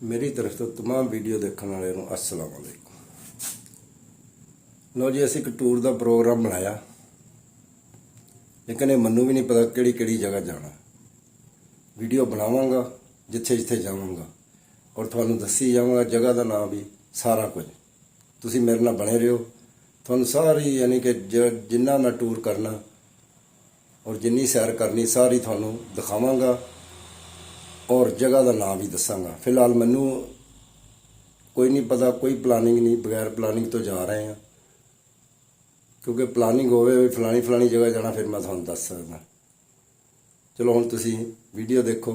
मेरी तरफ तो तमाम वीडियो देखने वाले ਨੂੰ अस्सलाम वालेकुम। लो जी, असीं एक टूर का प्रोग्राम बनाया, लेकिन ये मन्नू भी नहीं पता किहड़ी किहड़ी जगह जाना। वीडियो बनावांगा जिथे जिथे जावांगा और तुहानूं दसी जावांगा जगह का नाम भी सारा कुछ। तुसीं मेरे नाल बने रहियो, तुहानूं सारी यानी कि जिन्ना मैं टूर करना और जिन्नी सैर करनी सारी तुहानूं दिखावांगा और जगह का नाम भी दसांगा। फिलहाल मैनू कोई नहीं पता, कोई प्लानिंग नहीं, बगैर प्लानिंग तो जा रहे हैं, क्योंकि प्लानिंग होवे फलानी फलानी जगह जाना फिर मैं तुहानूं दस सकदा। चलो हुण तुसीं वीडियो देखो।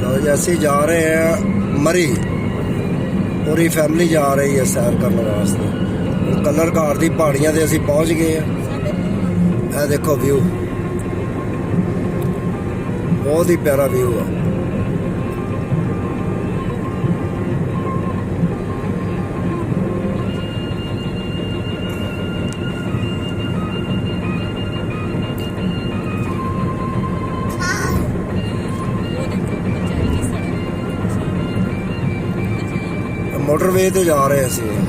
लो जी, असीं जा रहे हैं मरी, पूरी फैमिली जा रही है सैर करने वास्ते। कलर घाट दी पहाड़ियां ते असीं पहुंच गए हैं। यह देखो व्यू, बहुत ही प्यारा व्यू है। मोटरवे ते जा रहे हैं।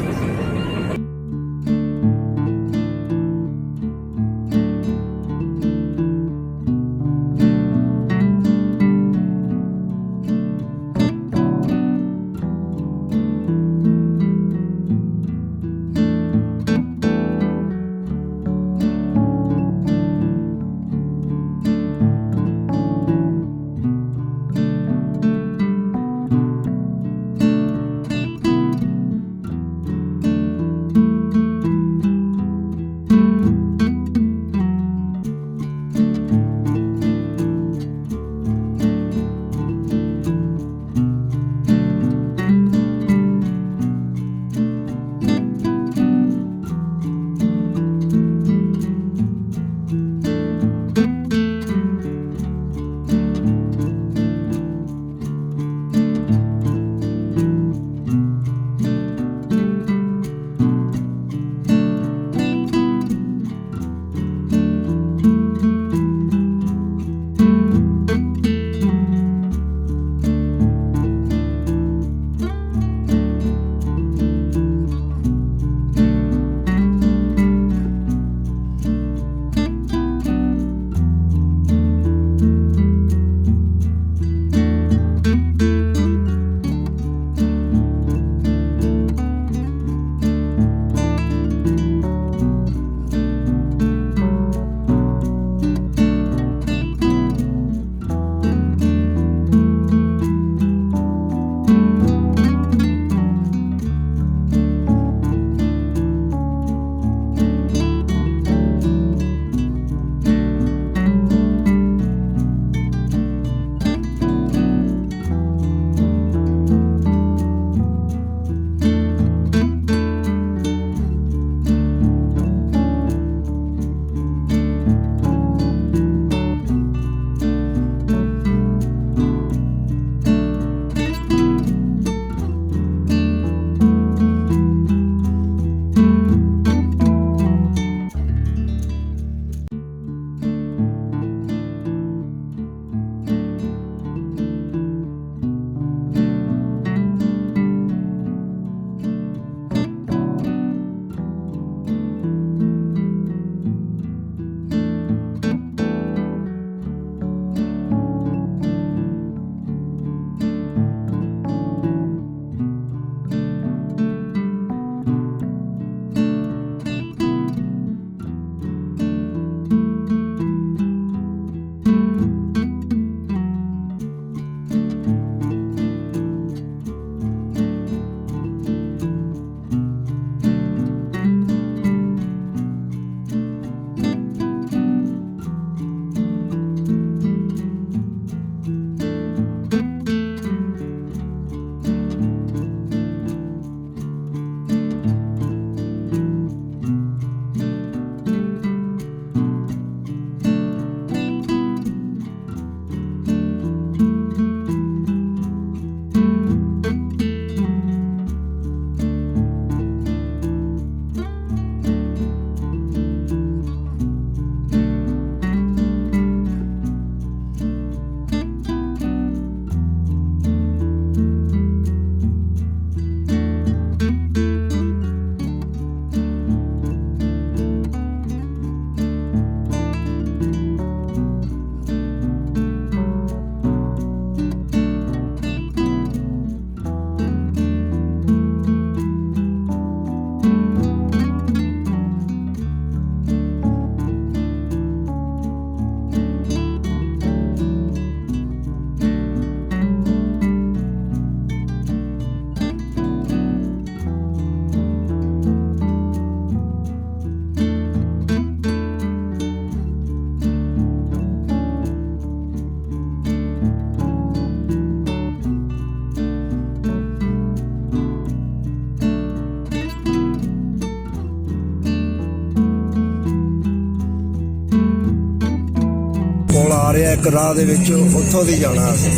ਰਿਹਾ ਇੱਕ ਰਾਹ ਦੇ ਵਿੱਚ, ਉੱਥੋਂ ਦੀ ਜਾਣਾ ਅਸੀਂ।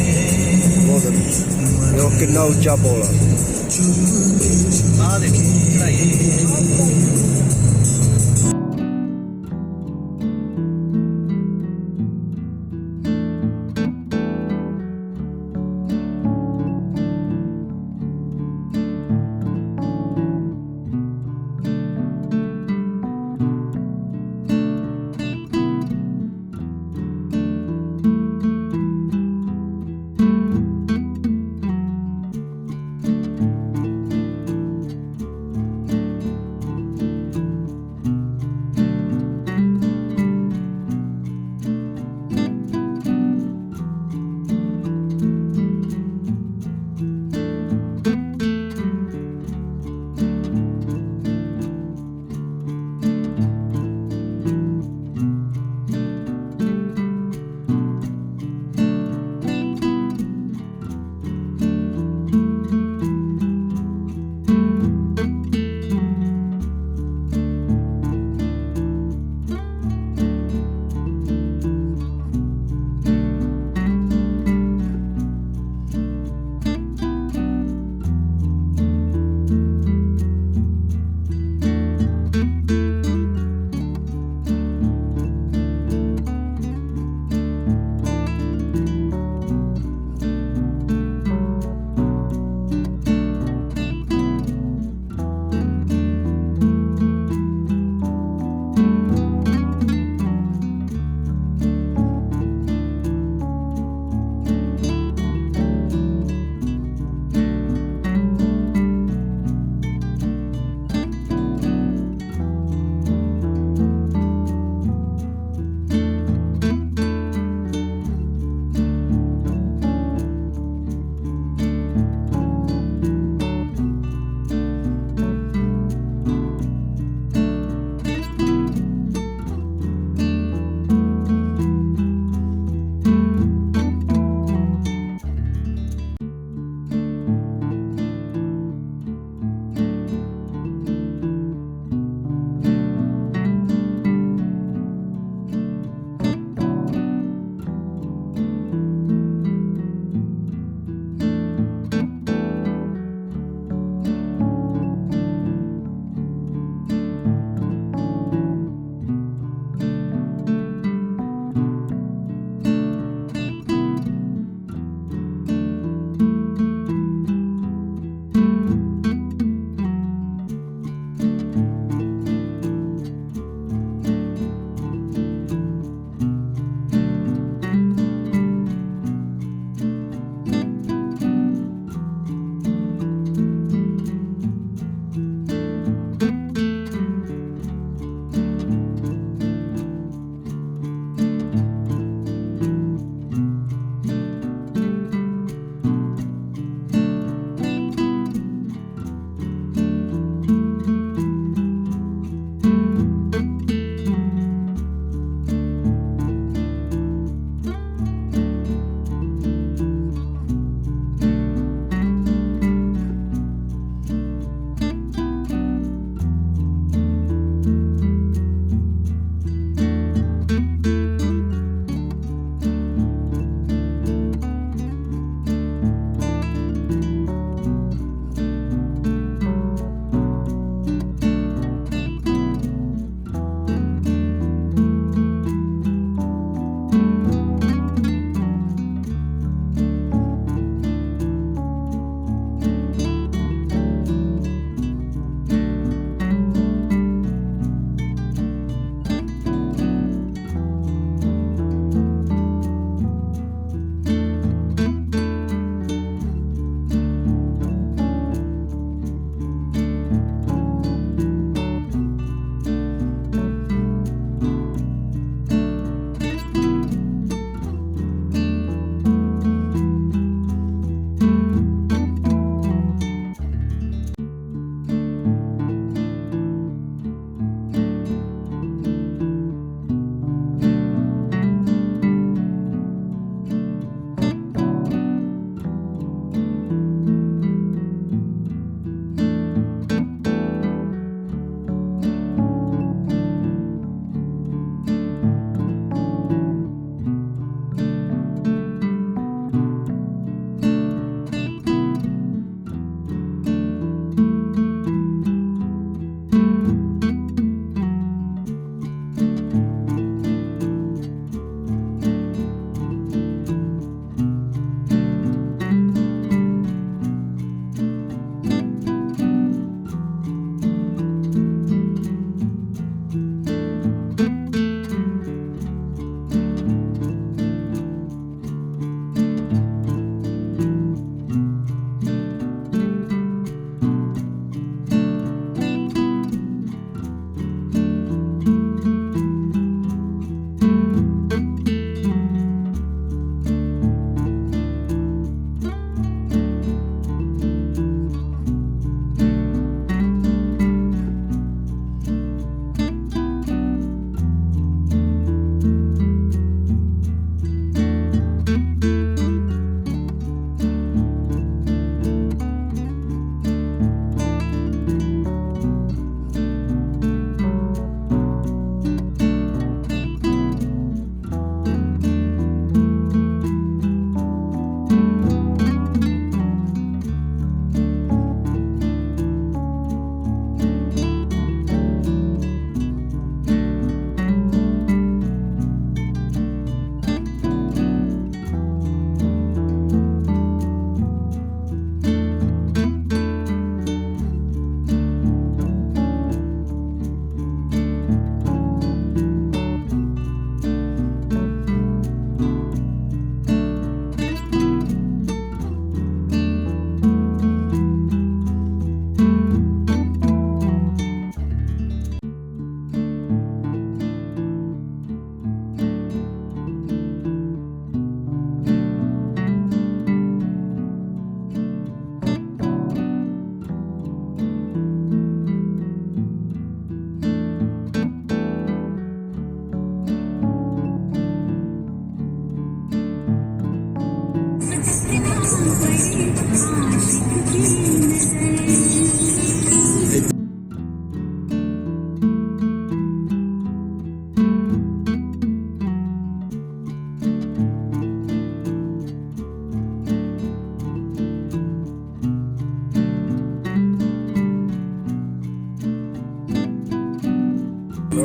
ਉਹ ਕਿੰਨਾ ਉੱਚਾ ਪੁਲ ਆ। ਆਹ ਦੇਖੋ ਚੜਾਈ।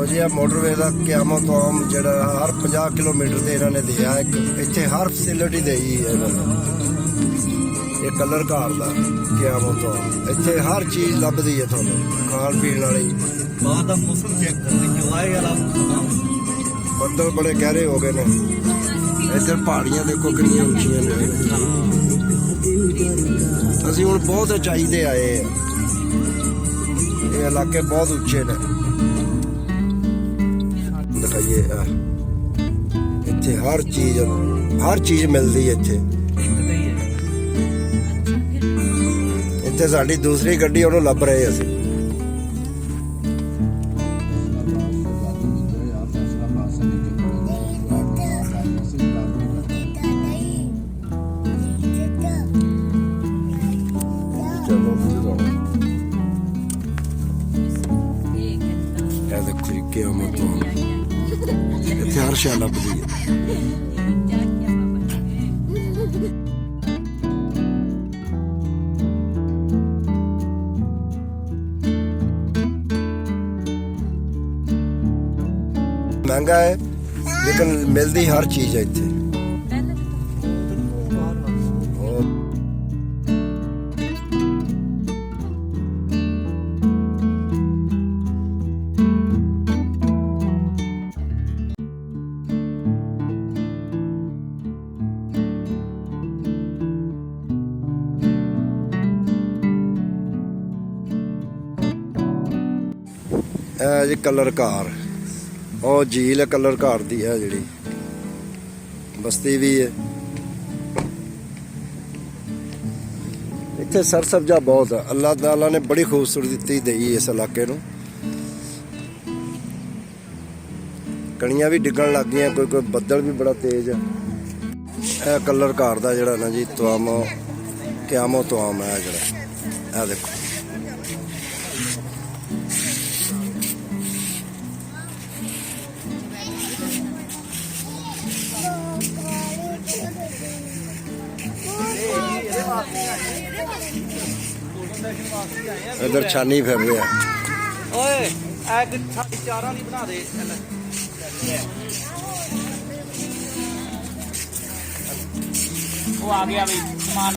ਲੋ ਜੀ, ਆ ਮੋਟਰਵੇ ਦਾ ਕਿਆਮਤ ਤੋਂ ਜਿਹੜਾ ਹਰ 50 ਕਿਲੋਮੀਟਰ ਤੇ ਇਹਨਾਂ ਨੇ ਦਿਆ ਇੱਕ, ਇੱਥੇ ਹਰ ਫੈਸਿਲਿਟੀ ਦੇਈ ਹੈ ਇਹਨਾਂ ਨੇ। ਇਹ ਕਲਰ ਘਰ ਦਾ ਕਿਆਮਤ ਤੋਂ ਇੱਥੇ ਹਰ ਚੀਜ਼ ਲੱਭਦੀ ਹੈ ਤੁਹਾਨੂੰ ਖਾਣ ਪੀਣ ਵਾਲੀ। ਬਾਅਦ ਦਾ ਮੌਸਮ ਚੈੱਕ ਕਰਦੇ ਕਿ ਆਏਗਾ ਬੱਦਲ ਬੜੇ ਗਹਿਰੇ ਹੋ ਗਏ ਨੇ। ਇੱਧਰ ਪਹਾੜੀਆਂ ਦੇਖੋ ਕਿੰਨੀਆਂ ਉੱਚੀਆਂ ਨੇ। ਅਸੀਂ ਹੁਣ ਬਹੁਤ ਉਚਾਈ ਤੇ ਆਏ ਆ, ਇਹ ਇਲਾਕੇ ਬਹੁਤ ਉੱਚੇ ਨੇ। ਦਿਖਾਈਏ ਇੱਥੇ ਹਰ ਚੀਜ਼ ਮਿਲਦੀ ਹੈ ਇੱਥੇ। ਇੱਥੇ ਸਾਡੀ ਦੂਸਰੀ ਗੱਡੀ ਉਹਨੂੰ ਲੱਭ ਰਹੇ ਅਸੀਂ। ਇਹ ਦੇਖੋ ਜੀ ਕਿਆਮਤ ਤੋਂ ਇੱਥੇ ਹਰ ਸ਼ੈ ਲੱਭਦੀ ਹੈ। महंगा है लेकिन मिलती हर चीज है इत्थे। ਇਹ ਜੀ ਕਲਰ ਘਰ, ਉਹ ਝੀਲ ਕਲਰ ਘਰ ਦੀ ਹੈ ਜਿਹੜੀ ਬਸਤੀ ਵੀ ਹੈ। ਇੱਥੇ ਸਰਸਬਜ਼ਾ ਬਹੁਤ ਹੈ। ਅੱਲਾਹ ਤਾਲਾ ਨੇ ਬੜੀ ਖੂਬਸੂਰਤੀ ਦੇਈ ਇਸ ਇਲਾਕੇ ਨੂੰ। ਕਣੀਆਂ ਵੀ ਡਿੱਗਣ ਲੱਗ ਗਈਆਂ, ਕੋਈ ਬੱਦਲ ਵੀ ਬੜਾ ਤੇਜ਼ ਹੈ। ਇਹ ਕਲਰ ਘਰ ਦਾ ਜਿਹੜਾ ਨਾ ਜੀ ਤੁਆਮੋ ਕਿਆਮੋ ਤੁਆਮ ਹੈ ਜਿਹੜਾ, ਇਹ ਦੇਖੋ। इधर छानी फिर रहा ਓਏ ਐਗ ਸਾਡੀ ਚਾਰਾਂ ਦੀ ਬਣਾ ਦੇ। ਉਹ ਆ ਗਿਆ ਬਈ ਸਮਾਨ।